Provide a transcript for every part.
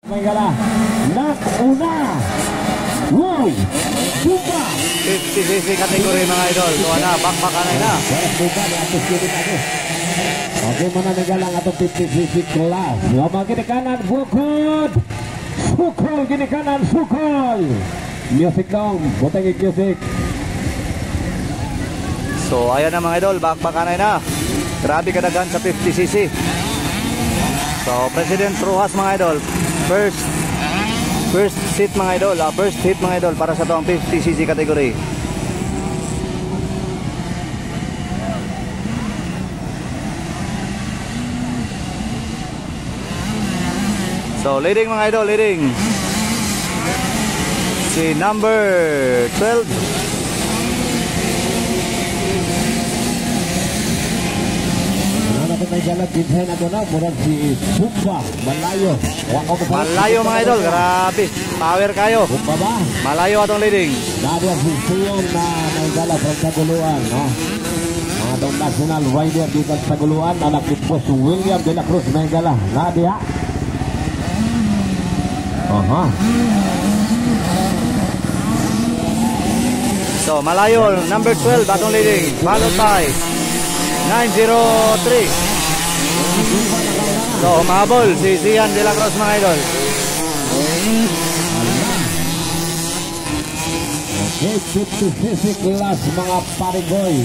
Megala, nakuna. Wow! Supa! 50cc kategori mga idol. Tuwa na, bakbakanay na. Okay mo na Megala nga itong 50cc class. Mga ginikanan, bukod! Sukol, ginikanan, sukol! Music dong, butang music. So ayan na mga idol, bakbakanay na. Grabe kadagan sa 50cc. So President Rojas mga idol, first seat mga idol, first hit mga idol para sa toong 50cc kategory. So leading mga idol, leading si number 12. Megala, kinsain ako na, murag si Sumba, Malayo. Malayo mga idol, grabe. Power kayo. Sumba ba? Malayo atong leading. Nadia si Sian na Megala from Taguluan, no? Mga itong national rider dito sa Taguluan, anak ni Boss William de la Cruz, Megala. Nadia. So Malayo, number 12 atong leading, followed by 903. So mahabol si Zian de la Cruz mga idol. Okay, 50cc class mga parigoy.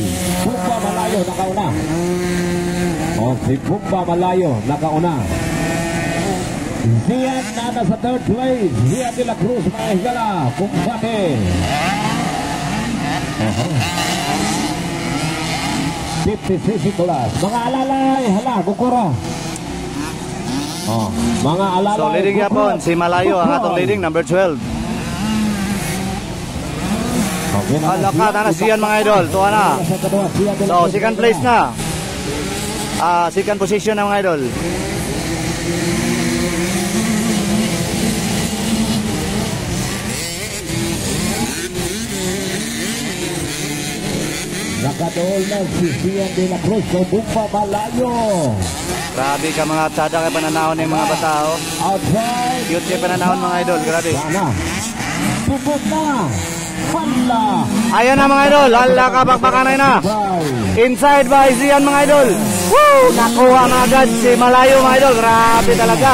Pumba Malayo nakauna. Si Pumba Malayo nakauna. Zian na sa third place. Zian de la Cruz mga higala. Kumpate. 50cc class. Mga alalay, hala, kukura. Mga alalay. So leading yapon si Malayo ang atong leading number 12. Alakat na siyan mga idol, tuwa na. So second place na. Second position na mga idol. Nakadool na si Zian de la Cruz sa Pumba Malayo. Grabe ka mga tsada kay pananahon ng mga batao. Outside. Cute kay pananahon mga idol, grabe. Sana. Pupot na. Wala. Ayan na mga idol, hala ka bakbakanay na. Inside by Zian mga idol. Woo! Nakuha na agad si Malayo mga idol, grabe talaga.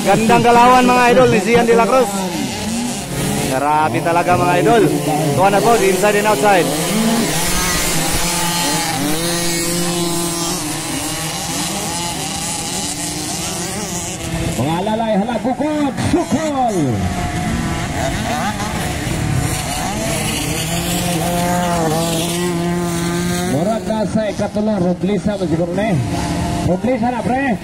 Gandang galawan mga idol ni Zian de la Cruz. Grabe talaga mga idol. Tuwa na po, inside and outside. Mga alalay, hala, bukod, sukol. Murag na sa ikatulong, Roblisa mo siguro na eh. Roblisa na, pre.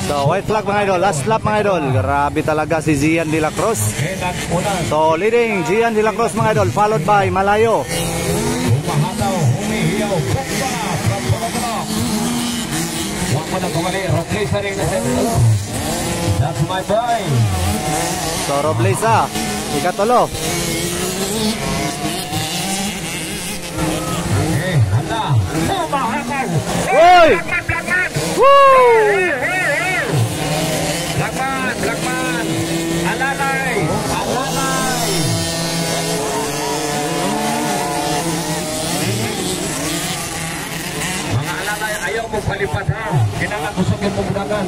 So white flag mga idol, last lap mga idol. Grabe talaga si Zian de la Cruz. So leading Zian de la Cruz mga idol, followed by Malayo. That's my boy. So Roblesa, ikatulo. Uy! Woo! Lakman! Alalay! Mga alalay, ayaw mo palipat ha. Kinangan kusukin mo budagan.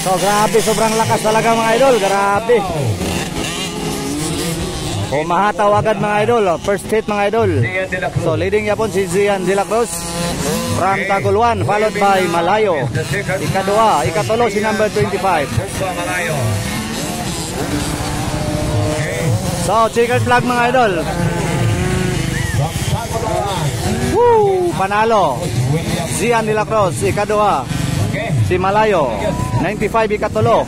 So grabe, sobrang lakas talaga mga idol, grabe. Umahataw agad mga idol, first hit mga idol. So leading yapon si Zian de la Cruz from Taguluan, followed by Malayo. Ikadua, ikatulo si number 25. So checkered flag mga idol. Woo! Panalo Zian de la Cruz, ikadua. Si Malayo 95 ikatulo.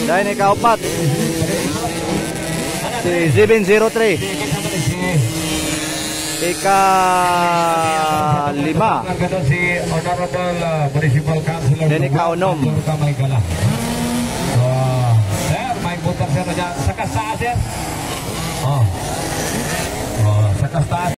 Dahil ikaupat si 703. ika-5. Ganun si Honorable Municipal Councilor Then ika-6. Kamaygala. Sir, may butas sir na dyan. Sa kastaas sir. Sa kastaas.